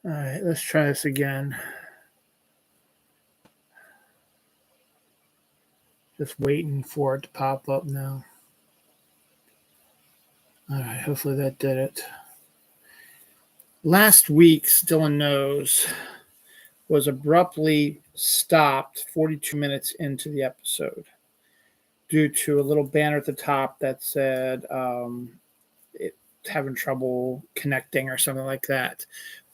All right, let's try this again. Just waiting for it to pop up now. All right, hopefully that did it. Last week, Dylan Knows was abruptly stopped 42 minutes into the episode due to a little banner at the top that said it's having trouble connecting or something like that.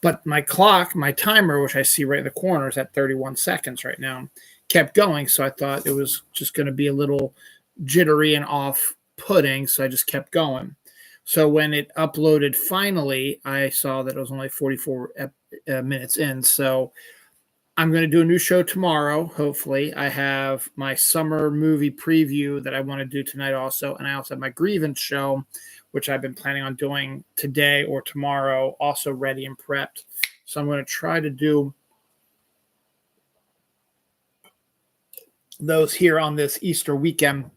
But my clock, my timer, which I see right in the corner, is at 31 seconds right now, kept going. So I thought it was just going to be a little jittery and off-putting, so I just kept going. So when it uploaded finally, I saw that it was only 44 minutes in. So I'm going to do a new show tomorrow, hopefully. I have my summer movie preview that I want to do tonight also, and I also have my grievance show, which I've been planning on doing today or tomorrow, also ready and prepped. So I'm going to try to do those here on this Easter weekend.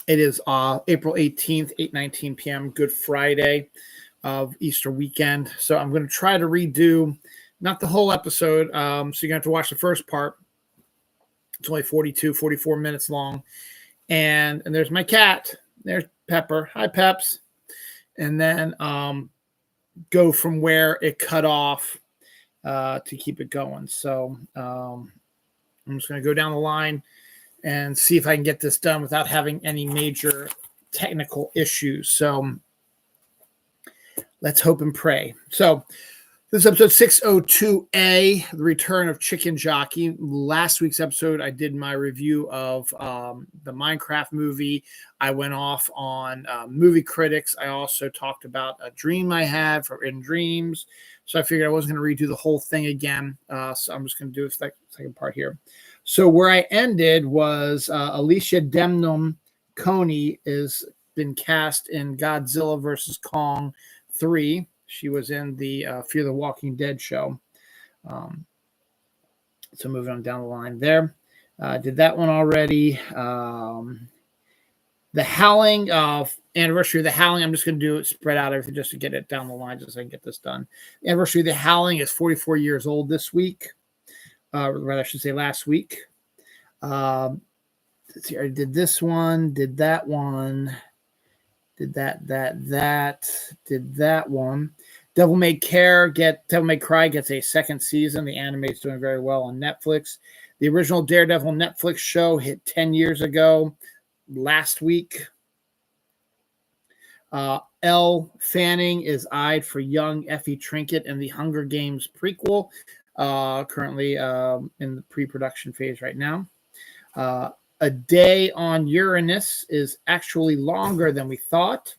It is April 18th, 8:19 p.m., Good Friday of Easter weekend. So I'm going to try to redo, not the whole episode, so you're going to have to watch the first part. It's only 44 minutes long. And there's my cat. There's Pepper. Hi, Peps. And then go from where it cut off to keep it going. So I'm just going to go down the line and see if I can get this done without having any major technical issues. So let's hope and pray. So this is episode 602A, the return of Chicken Jockey. Last week's episode, I did my review of the Minecraft movie. I went off on movie critics. I also talked about a dream I had for In Dreams. So I figured I wasn't going to redo the whole thing again. So I'm just going to do a second part here. So where I ended was Alicia Demnum Coney has been cast in Godzilla vs. Kong 3. She was in the Fear the Walking Dead show. So moving on down the line there. Did that one already. The Howling, anniversary of The Howling, I'm just going to do it, spread out everything just to get it down the line just so I can get this done. The anniversary of The Howling is 44 years old this week. Rather, I should say last week. Let's see, I did this one, did that one, did that, did that one. Devil May Cry gets a second season. The anime is doing very well on Netflix. The original Daredevil Netflix show hit 10 years ago last week. Elle Fanning is eyed for young Effie Trinket in the Hunger Games prequel. Currently in the pre-production phase right now. A day on Uranus is actually longer than we thought.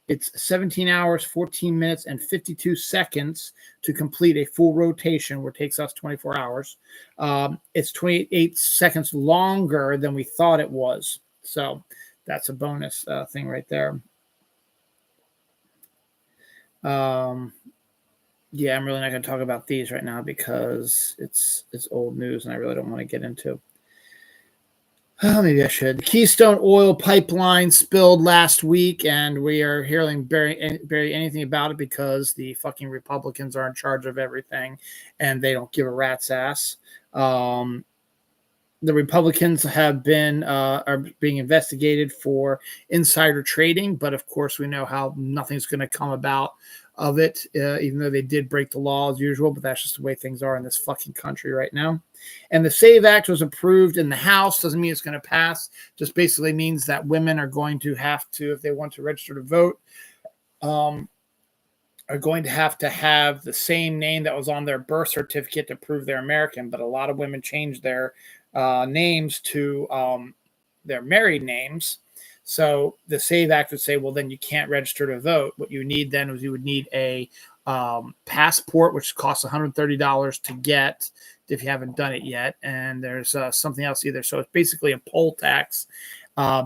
It's 17 hours, 14 minutes, and 52 seconds to complete a full rotation, where it takes us 24 hours. It's 28 seconds longer than we thought it was. So that's a bonus thing right there. Yeah, I'm really not going to talk about these right now because it's old news and I really don't want to get into. Maybe I should. The Keystone Oil Pipeline spilled last week, and we are hearing barely anything about it because the fucking Republicans are in charge of everything, and they don't give a rat's ass. The Republicans have been are being investigated for insider trading, but of course we know how nothing's going to come about of it, even though they did break the law as usual, but that's just the way things are in this fucking country right now. And the SAVE Act was approved in the House. Doesn't mean it's going to pass. Just basically means that women are going to have to, if they want to register to vote, are going to have the same name that was on their birth certificate to prove they're American. But a lot of women changed their names to their married names. So the SAVE Act would say, well, then you can't register to vote. What you need then is you would need a passport, which costs $130 to get if you haven't done it yet. And there's something else either. So it's basically a poll tax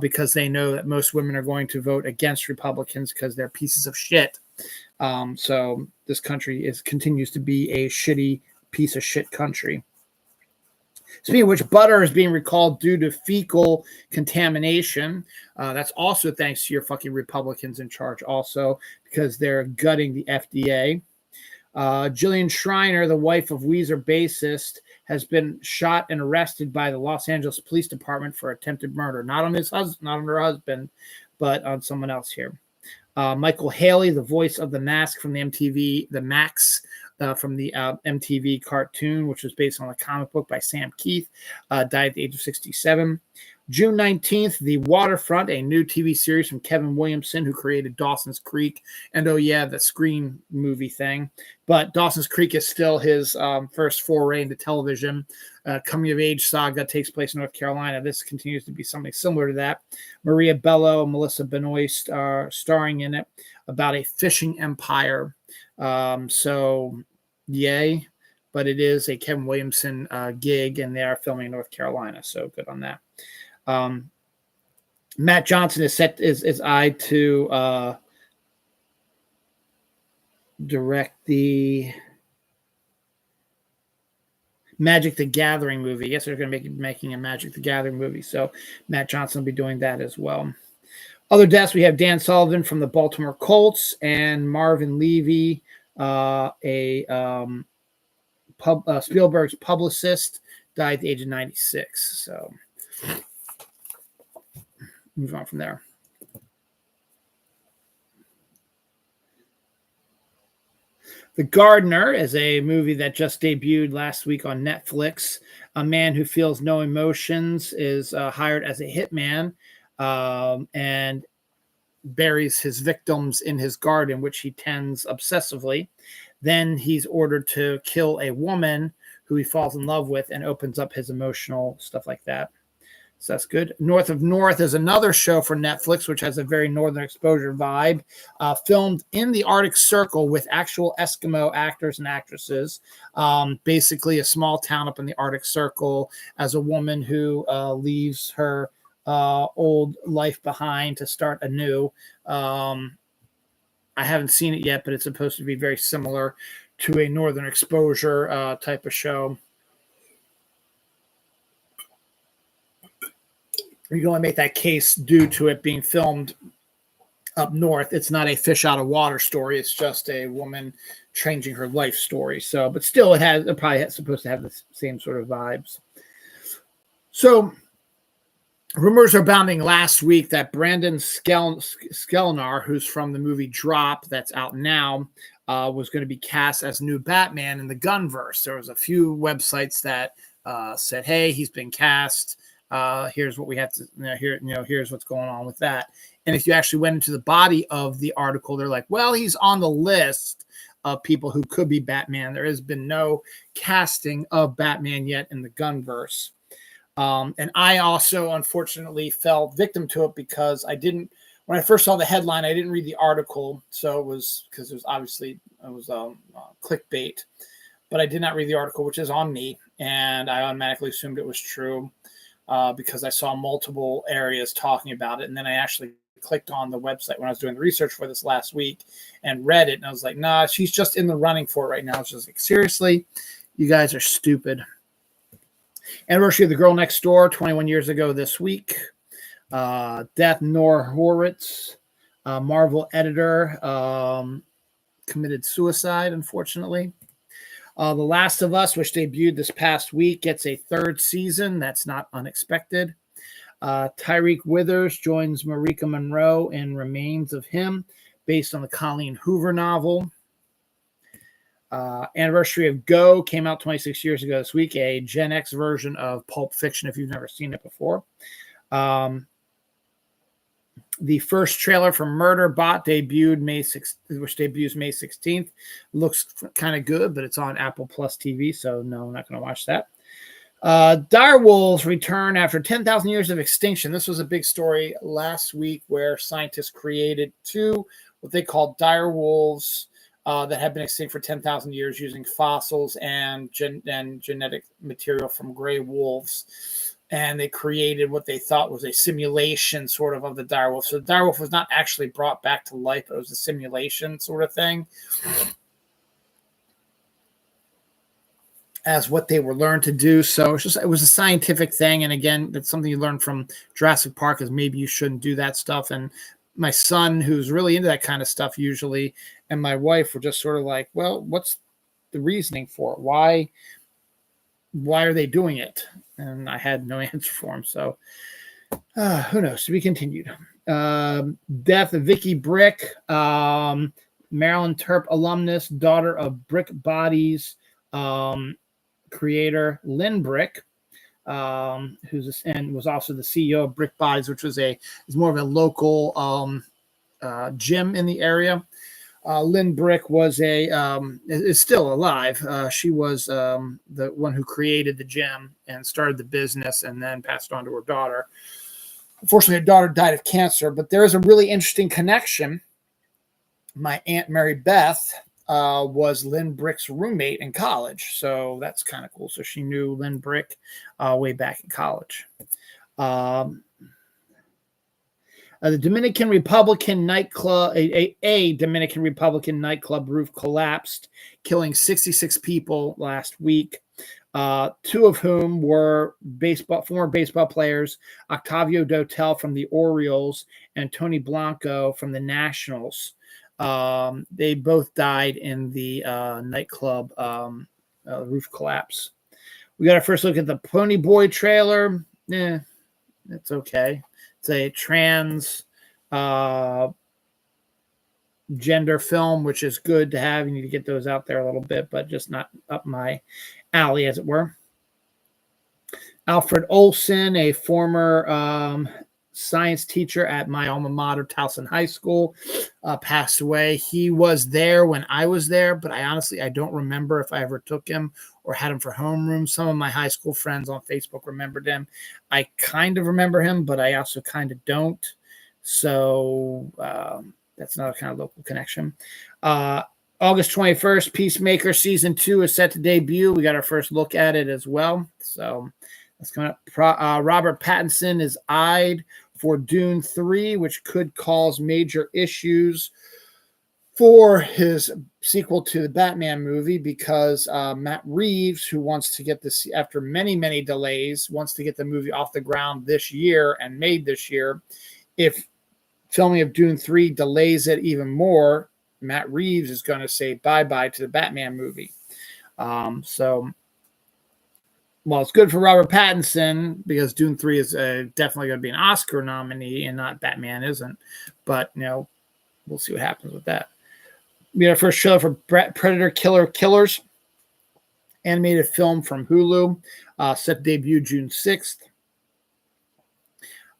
because they know that most women are going to vote against Republicans because they're pieces of shit. So this country continues to be a shitty piece of shit country. Speaking of which, butter is being recalled due to fecal contamination. That's also thanks to your fucking Republicans in charge also, because they're gutting the FDA. Jillian Schreiner, the wife of Weezer bassist, has been shot and arrested by the Los Angeles Police Department for attempted murder. Not on her husband, but on someone else here. Michael Haley, the voice of the Mask from the MTV, the Max from the MTV cartoon, which was based on a comic book by Sam Keith, died at the age of 67. June 19th, The Waterfront, a new TV series from Kevin Williamson, who created Dawson's Creek and, oh yeah, the Scream movie thing. But Dawson's Creek is still his first foray into television. Coming-of-age saga takes place in North Carolina. This continues to be something similar to that. Maria Bello and Melissa Benoist are starring in it, about a fishing empire. So, yay. But it is a Kevin Williamson gig, and they are filming in North Carolina. So, good on that. Matt Johnson is set is eyed to direct the Magic the Gathering movie. Yes, they're going to be making a Magic the Gathering movie, so Matt Johnson will be doing that as well. Other deaths, we have Dan Sullivan from the Baltimore Colts and Marvin Levy, Spielberg's publicist, died at the age of 96. So move on from there. The Gardener is a movie that just debuted last week on Netflix. A man who feels no emotions is hired as a hitman and buries his victims in his garden, which he tends obsessively. Then he's ordered to kill a woman who he falls in love with and opens up his emotional stuff like that. So that's good. North of North is another show for Netflix, which has a very Northern Exposure vibe, filmed in the Arctic Circle with actual Eskimo actors and actresses. Basically, a small town up in the Arctic Circle as a woman who leaves her old life behind to start anew. I haven't seen it yet, but it's supposed to be very similar to a Northern Exposure type of show. You can only make that case due to it being filmed up north. It's not a fish out of water story. It's just a woman changing her life story. So, but still, it probably supposed to have the same sort of vibes. So, rumors are abounding last week that Brandon Sklenar, who's from the movie Drop, that's out now, was going to be cast as new Batman in the Gunverse. There was a few websites that said, "Hey, he's been cast. Here's what we have to here's what's going on with that." And if you actually went into the body of the article, they're like, well, he's on the list of people who could be Batman. There has been no casting of Batman yet in the Gunverse. And I also, unfortunately, fell victim to it because when I first saw the headline, I didn't read the article. So it was because it was clickbait, but I did not read the article, which is on me. And I automatically assumed it was true. Because I saw multiple areas talking about it. And then I actually clicked on the website when I was doing the research for this last week and read it. And I was like, nah, she's just in the running for it right now. It's just like, seriously, you guys are stupid. Anniversary of The Girl Next Door, 21 years ago this week. Death Nor Horowitz, Marvel editor, committed suicide, unfortunately. The Last of Us, which debuted this past week, gets a third season. That's not unexpected. Tyreek Withers joins Marika Monroe in Remains of Him, based on the Colleen Hoover novel. Anniversary of Go came out 26 years ago this week, a Gen X version of Pulp Fiction, if you've never seen it before. The first trailer for Murder Bot debuted which debuts May 16th. Looks kind of good, but it's on Apple Plus TV, so no, I'm not going to watch that. Direwolves return after 10,000 years of extinction. This was a big story last week where scientists created two what they call direwolves that have been extinct for 10,000 years using fossils and genetic material from gray wolves. And they created what they thought was a simulation sort of the direwolf. So the direwolf was not actually brought back to life, but it was a simulation sort of thing as what they were learned to do. So it was a scientific thing. And again, that's something you learn from Jurassic Park is maybe you shouldn't do that stuff. And my son, who's really into that kind of stuff usually, and my wife were just sort of like, well, what's the reasoning for it. Why are they doing it? And I had no answer for him. So who knows? To be continued. Death of Vicky Brick, Maryland Terp alumnus, daughter of Brick Bodies creator Lynn Brick, and was also the CEO of Brick Bodies, which is more of a local gym in the area. Lynn Brick is still alive. She was the one who created the gym and started the business, and then passed on to her daughter. Unfortunately, her daughter died of cancer, but there is a really interesting connection. My Aunt Mary Beth was Lynn Brick's roommate in college, so that's kind of cool. So she knew Lynn Brick way back in college. The Dominican Republican nightclub, a Dominican Republican nightclub roof collapsed, killing 66 people last week. Two of whom were former baseball players, Octavio Dotel from the Orioles and Tony Blanco from the Nationals. They both died in the nightclub roof collapse. We got our first look at the Pony Boy trailer. It's okay. It's a trans gender film, which is good to have. You need to get those out there a little bit, but just not up my alley, as it were. Alfred Olson, a former science teacher at my alma mater, Towson High School, passed away. He was there when I was there, but I don't remember if I ever took him or had him for homeroom. Some of my high school friends on Facebook remembered him. I kind of remember him, but I also kind of don't. So that's another kind of local connection. August 21st, Peacemaker Season 2 is set to debut. We got our first look at it as well. So that's coming up. Robert Pattinson is eyed for Dune 3, which could cause major issues for his sequel to the Batman movie, because Matt Reeves, who wants to get this after many, many delays, wants to get the movie off the ground this year and made this year. If filming of Dune 3 delays it even more, Matt Reeves is going to say bye-bye to the Batman movie. So while it's good for Robert Pattinson, because Dune 3 is definitely going to be an Oscar nominee and not Batman isn't, but we'll see what happens with that. We had our first trailer for Predator Killers, animated film from Hulu, set to debut June 6th.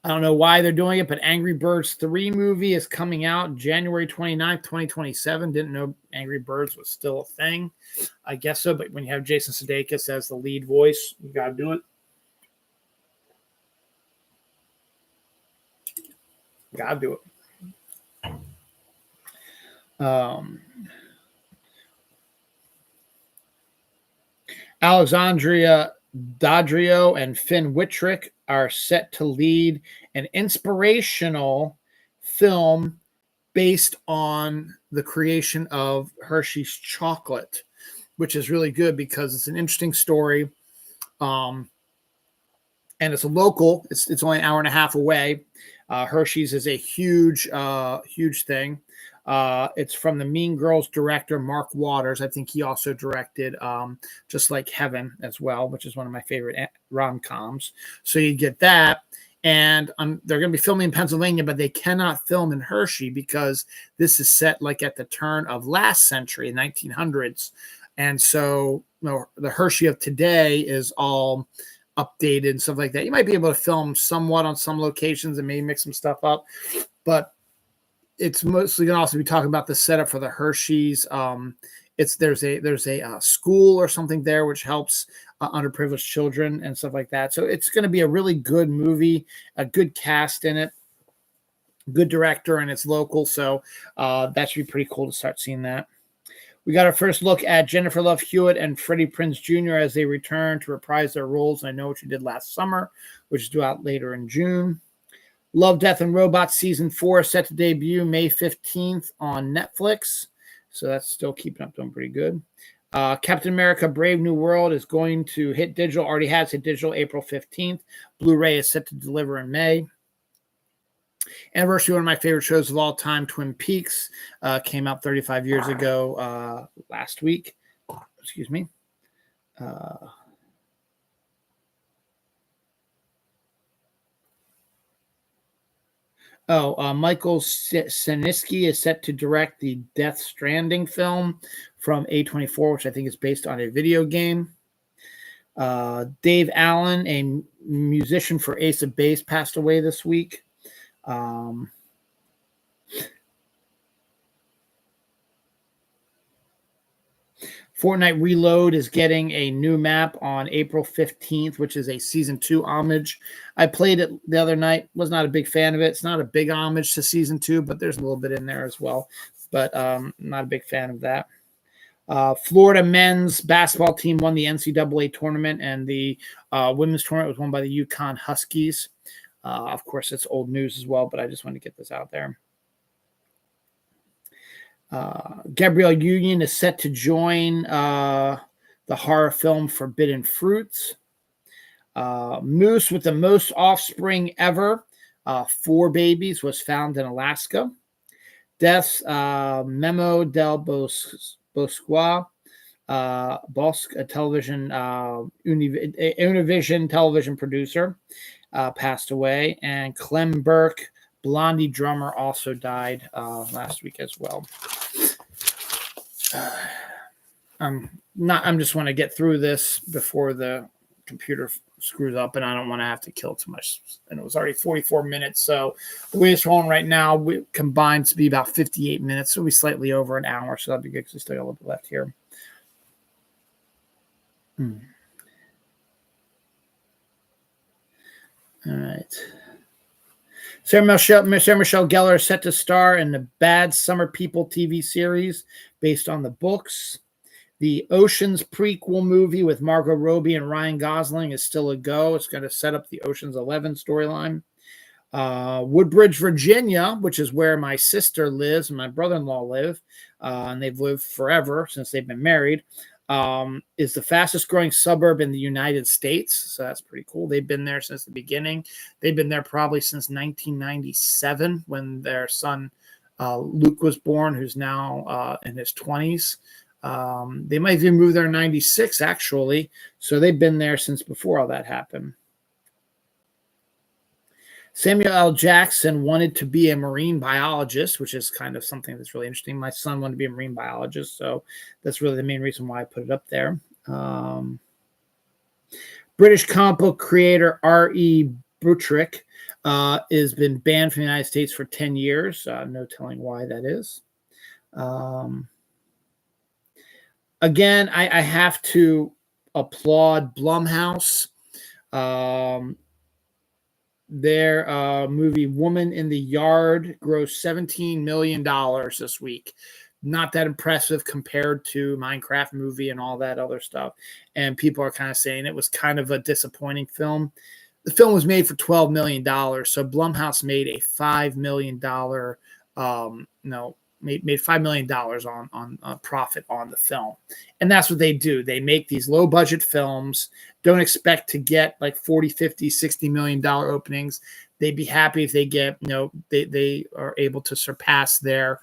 I don't know why they're doing it, but Angry Birds 3 movie is coming out January 29th, 2027. Didn't know Angry Birds was still a thing. I guess so, but when you have Jason Sudeikis as the lead voice, you got to do it. Got to do it. Alexandria Daddario and Finn Wittrick are set to lead an inspirational film based on the creation of Hershey's chocolate, which is really good because it's an interesting story. And it's a local. It's only an hour and a half away. Hershey's is a huge thing. It's from the Mean Girls director, Mark Waters. I think he also directed Just Like Heaven as well, which is one of my favorite rom-coms. So you get that. And they're going to be filming in Pennsylvania, but they cannot film in Hershey because this is set like at the turn of last century, 1900s. And so the Hershey of today is all updated and stuff like that. You might be able to film somewhat on some locations and maybe mix some stuff up, but it's mostly going to also be talking about the setup for the Hershey's. There's a school or something there which helps underprivileged children and stuff like that. So it's going to be a really good movie, a good cast in it, good director, and it's local. So that should be pretty cool to start seeing that. We got our first look at Jennifer Love Hewitt and Freddie Prinze Jr. as they return to reprise their roles. I Know What You Did Last Summer, which is due out later in June. Love, Death, and Robots Season 4 set to debut May 15th on Netflix. So that's still keeping up, doing pretty good. Captain America Brave New World is going to hit digital, already has hit digital April 15th. Blu-ray is set to deliver in May. Anniversary, one of my favorite shows of all time, Twin Peaks, came out 35 years ago last week. excuse me. Michael Siniski is set to direct the Death Stranding film from A24, which I think is based on a video game. Dave Allen, a musician for Ace of Base, passed away this week. Fortnite Reload is getting a new map on April 15th, which is a Season 2 homage. I played it the other night. Was not a big fan of it. It's not a big homage to Season 2, but there's a little bit in there as well. But not a big fan of that. Florida men's basketball team won the NCAA tournament, and the women's tournament was won by the Yukon Huskies. Of course, it's old news as well, but I just wanted to get this out there. Gabrielle Union is set to join the horror film Forbidden Fruits. Moose with the most offspring ever, 4 babies, was found in Alaska. Deaths, Memo del Bosque, a television, Univision television producer, passed away. And Clem Burke, Blondie drummer, also died last week as well. I'm just want to get through this before the computer screws up, and I don't want to have to kill too much. And it was already 44 minutes, so the way it's rolling right now, we combined to be about 58 minutes, so we slightly over an hour. So that'd be good because we still got a little bit left here. All right. Sarah Michelle Gellar is set to star in the Bad Summer People TV series based on the books. The Oceans prequel movie with Margot Robbie and Ryan Gosling is still a go. It's going to set up the Ocean's 11 storyline. Woodbridge, Virginia, which is where my sister lives and my brother-in-law live, and they've lived forever since they've been married, is the fastest growing suburb in the United States. So that's pretty cool. They've been there since the beginning. They've been there probably since 1997 when their son Luke was born, who's now in his 20s. They might even move there in 96, actually. So they've been there since before all that happened. Samuel L. Jackson wanted to be a marine biologist, which is kind of something that's really interesting. My son wanted to be a marine biologist, so that's really the main reason why I put it up there. British comic book creator R.E. Buttrick has been banned from the United States for 10 years. No telling why that is. Again, I have to applaud Blumhouse. Their movie Woman in the Yard grossed $17 million this week. Not that impressive compared to Minecraft movie and all that other stuff. And people are kind of saying it was kind of a disappointing film. The film was made for $12 million. So Blumhouse made a $5 million, made $5 million on profit on the film. And that's what they do. They make these low budget films, don't expect to get like 40, 50, $60 million openings. They'd be happy if they get, they are able to surpass their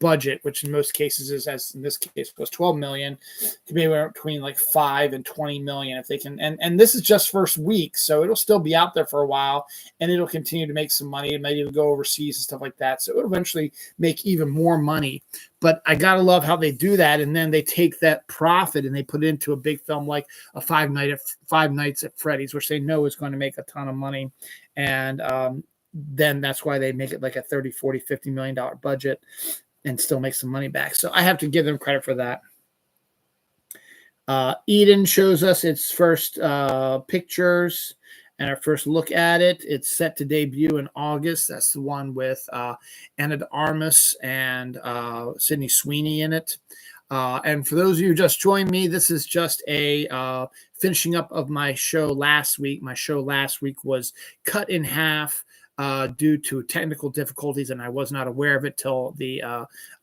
budget, which in most cases is, as in this case, was 12 million, could be between like 5 and 20 million if they can. And this is just first week, so it'll still be out there for a while, and it'll continue to make some money. It might even go overseas and stuff like that. So it'll eventually make even more money. But I gotta love how they do that, and then they take that profit and they put it into a big film like a Five Nights at Freddy's, which they know is going to make a ton of money. And then that's why they make it like a 30, 40, $50 million budget and still make some money back. So I have to give them credit for that. Eden shows us its first pictures and our first look at it. It's set to debut in August. That's the one with Anna de Armas and Sydney Sweeney in it. And for those of you who just joined me, this is just a finishing up of my show last week. My show last week was cut in half due to technical difficulties, and I was not aware of it till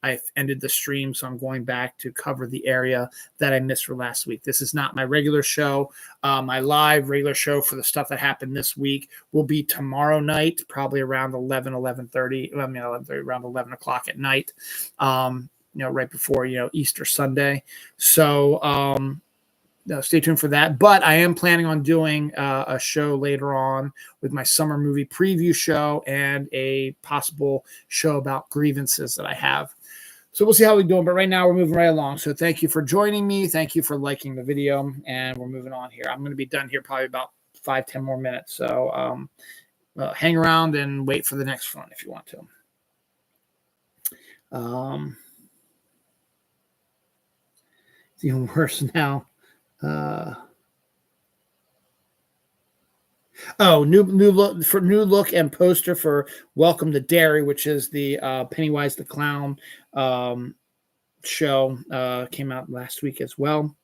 I ended the stream. So I'm going back to cover the area that I missed for last week. This is not my regular show. My live regular show for the stuff that happened this week will be tomorrow night, probably around 11:30, around 11 o'clock at night. right before, Easter Sunday. So stay tuned for that. But I am planning on doing a show later on with my summer movie preview show and a possible show about grievances that I have. So we'll see how we're doing. But right now we're moving right along. So thank you for joining me. Thank you for liking the video. And we're moving on here. I'm going to be done here probably about 5-10 more minutes. So hang around and wait for the next one if you want to. It's even worse now. New look and poster for Welcome to Derry, which is the Pennywise the Clown show. Came out last week as well.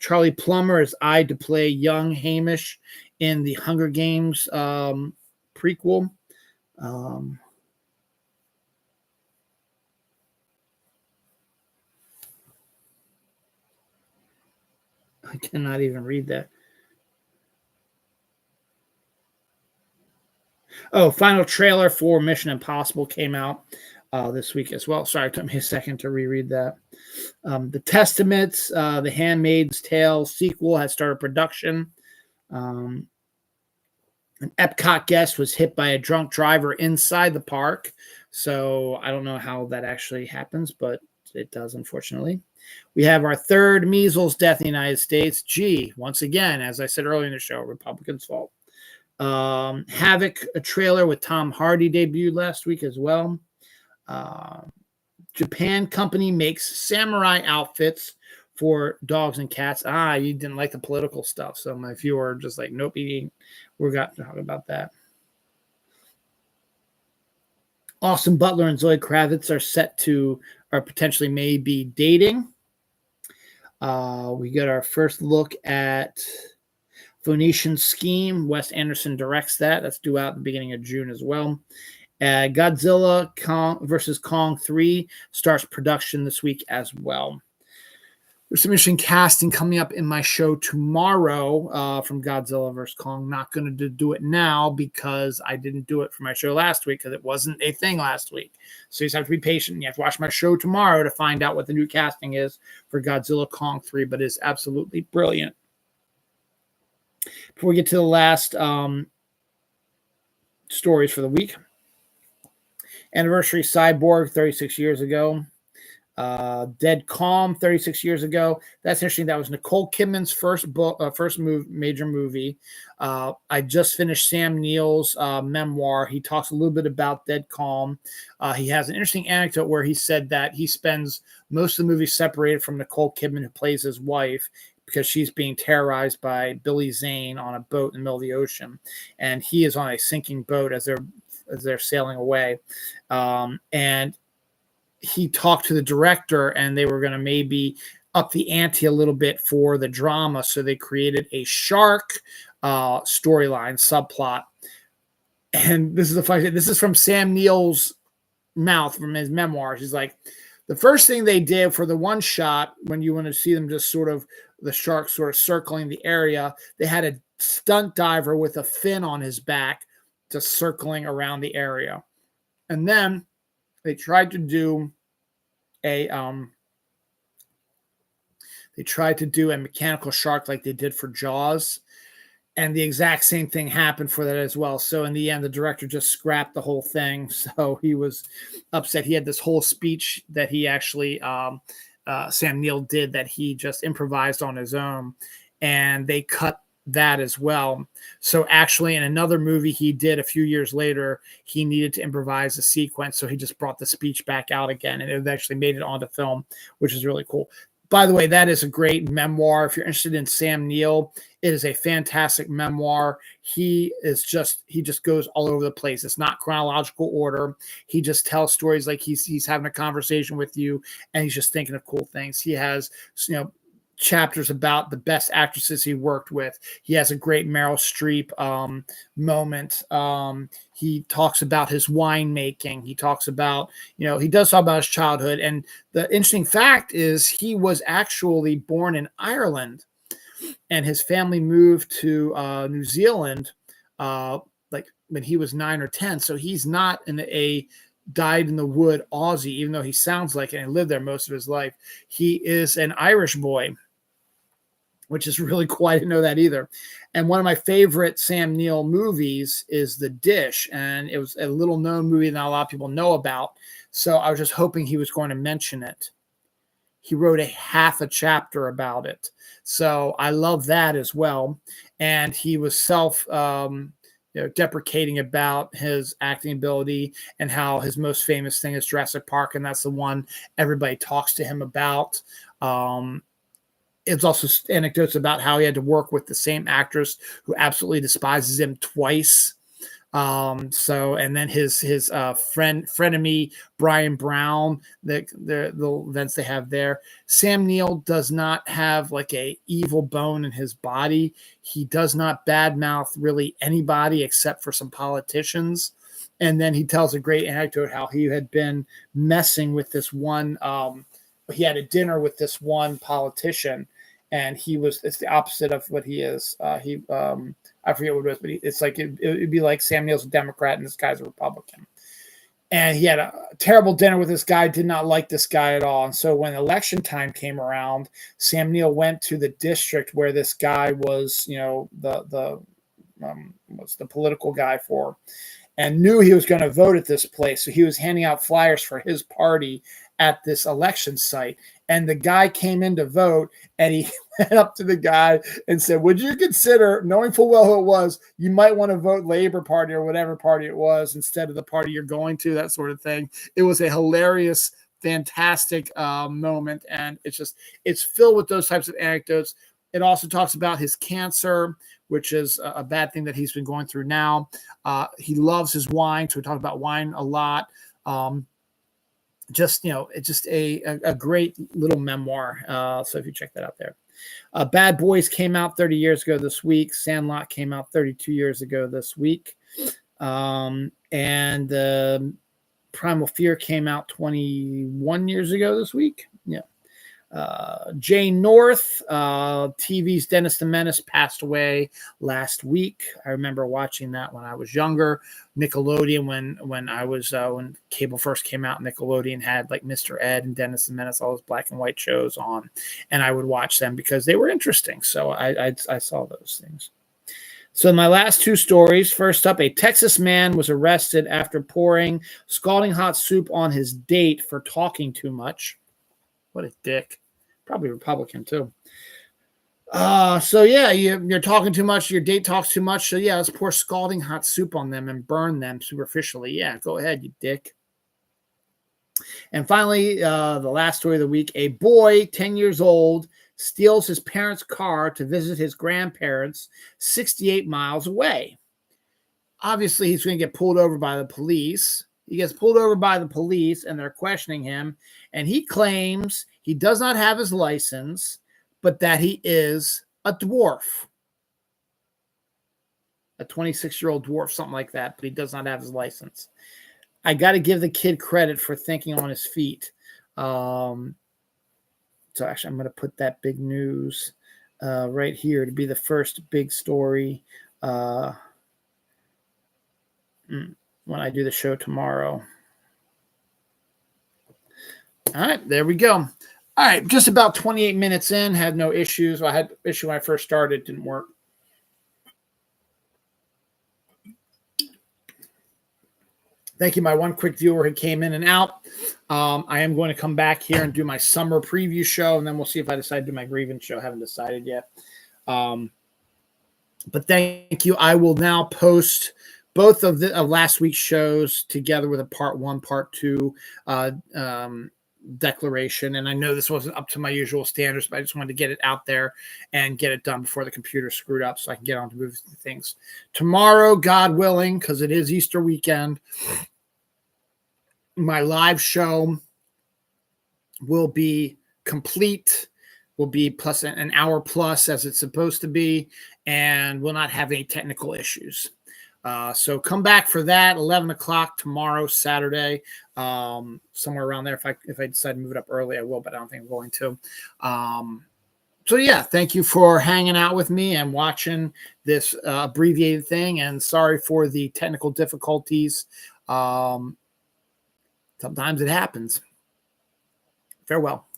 Charlie Plummer is eyed to play young Hamish in the Hunger Games prequel. I cannot even read that. Final trailer for Mission Impossible came out this week as well. Sorry, it took me a second to reread that. The Testaments, The Handmaid's Tale sequel has started production. An Epcot guest was hit by a drunk driver inside the park. So I don't know how that actually happens, but it does, unfortunately. We have our third measles death in the United States. Once again, as I said earlier in the show, Republicans' fault. Havoc, a trailer with Tom Hardy, debuted last week as well. Japan company makes samurai outfits for dogs and cats. You didn't like the political stuff. So my viewer just like, nope, we're got to talk about that. Austin Butler and Zoe Kravitz are potentially maybe dating. We got our first look at Phoenician Scheme. Wes Anderson directs that. That's due out at the beginning of June as well. Godzilla vs. Kong 3 starts production this week as well. There's some interesting casting coming up in my show tomorrow from Godzilla vs. Kong. Not going to do it now because I didn't do it for my show last week because it wasn't a thing last week. So you just have to be patient. You have to watch my show tomorrow to find out what the new casting is for Godzilla Kong 3, but it's absolutely brilliant. Before we get to the last stories for the week, anniversary Cyborg 36 years ago. Dead Calm 36 years ago. That's interesting. That was Nicole Kidman's first major movie. I just finished Sam Neill's memoir. He talks a little bit about Dead Calm. He has an interesting anecdote where he said that he spends most of the movie separated from Nicole Kidman, who plays his wife, because she's being terrorized by Billy Zane on a boat in the middle of the ocean. And he is on a sinking boat as they're sailing away. And he talked to the director, and they were going to maybe up the ante a little bit for the drama. So they created a shark storyline subplot. And this is the funny thing. This is from Sam Neill's mouth, from his memoirs. He's like, the first thing they did for the one shot, when you want to see them just sort of the shark sort of circling the area, they had a stunt diver with a fin on his back just circling around the area. And then they tried to do a mechanical shark like they did for Jaws, and the exact same thing happened for that as well. So in the end, the director just scrapped the whole thing. So he was upset. He had this whole speech that he actually Sam Neill did that he just improvised on his own, and they cut that as well. So actually in another movie he did a few years later, he needed to improvise a sequence, so he just brought the speech back out again, and it actually made it onto film, which is really cool. By the way, that is a great memoir. If you're interested in Sam Neill, it is a fantastic memoir. He just goes all over the place. It's not chronological order. He just tells stories like he's having a conversation with you, and he's just thinking of cool things. He has, chapters about the best actresses he worked with. He has a great Meryl Streep moment. He talks about his winemaking. He talks about, he does talk about his childhood. And the interesting fact is he was actually born in Ireland, and his family moved to New Zealand like when he was 9 or 10. So he's not a dyed in the wood Aussie, even though he sounds like it and lived there most of his life. He is an Irish boy, which is really cool. I didn't know that either. And one of my favorite Sam Neill movies is The Dish, and it was a little known movie that not a lot of people know about. So I was just hoping he was going to mention it. He wrote a half a chapter about it. So I love that as well. And he was deprecating about his acting ability and how his most famous thing is Jurassic Park, and that's the one everybody talks to him about. It's also anecdotes about how he had to work with the same actress who absolutely despises him twice. And then his frenemy Brian Brown, the events they have there. Sam Neill does not have like a evil bone in his body. He does not badmouth really anybody except for some politicians. And then he tells a great anecdote how he had been messing with this one. He had a dinner with this one politician, and it's the opposite of what he is. I forget what it was, but it's like it'd be like Sam Neill's a Democrat and this guy's a Republican. And he had a terrible dinner with this guy, did not like this guy at all. And so when election time came around, Sam Neill went to the district where this guy was, was the political guy for, and knew he was going to vote at this place. So he was handing out flyers for his party at this election site. And the guy came in to vote, and he went up to the guy and said, would you consider, knowing full well who it was, you might want to vote Labor Party or whatever party it was instead of the party you're going to, that sort of thing. It was a hilarious, fantastic moment. And it's filled with those types of anecdotes. It also talks about his cancer, which is a bad thing that he's been going through now. He loves his wine, so we talk about wine a lot. It's just a great little memoir. So if you check that out there. Bad Boys came out 30 years ago this week. Sandlot came out 32 years ago this week. And Primal Fear came out 21 years ago this week. Yeah. Jane North, TV's Dennis the Menace, passed away last week. I remember watching that when I was younger. Nickelodeon, when cable first came out, Nickelodeon had like Mr. Ed and Dennis the Menace, all those black and white shows on, and I would watch them because they were interesting. So I saw those things. So my last two stories. First up, a Texas man was arrested after pouring scalding hot soup on his date for talking too much. What a dick. Probably Republican too. So yeah, you're talking too much. Your date talks too much. So yeah, let's pour scalding hot soup on them and burn them superficially. Yeah, go ahead, you dick. And finally, the last story of the week. A boy, 10 years old, steals his parents' car to visit his grandparents 68 miles away. Obviously, he's going to get pulled over by the police. He gets pulled over by the police, and they're questioning him. And he claims he does not have his license, but that he is a dwarf. A 26-year-old dwarf, something like that, but he does not have his license. I got to give the kid credit for thinking on his feet. So actually, I'm going to put that big news right here to be the first big story when I do the show tomorrow. All right, there we go. All right, just about 28 minutes in, had no issues. I had an issue when I first started, didn't work. Thank you, my one quick viewer who came in and out. I am going to come back here and do my summer preview show, and then we'll see if I decide to do my grievance show. I haven't decided yet. But thank you. I will now post both of last week's shows together with a part 1, part 2 declaration. And I know this wasn't up to my usual standards, but I just wanted to get it out there and get it done before the computer screwed up so I can get on to moving things. Tomorrow, God willing, because it is Easter weekend, my live show will be complete, will be plus an hour plus as it's supposed to be, and will not have any technical issues. So come back for that, 11 o'clock tomorrow, Saturday, somewhere around there. If I decide to move it up early, I will, but I don't think I'm going to. So yeah, thank you for hanging out with me and watching this abbreviated thing, and sorry for the technical difficulties. Sometimes it happens. Farewell.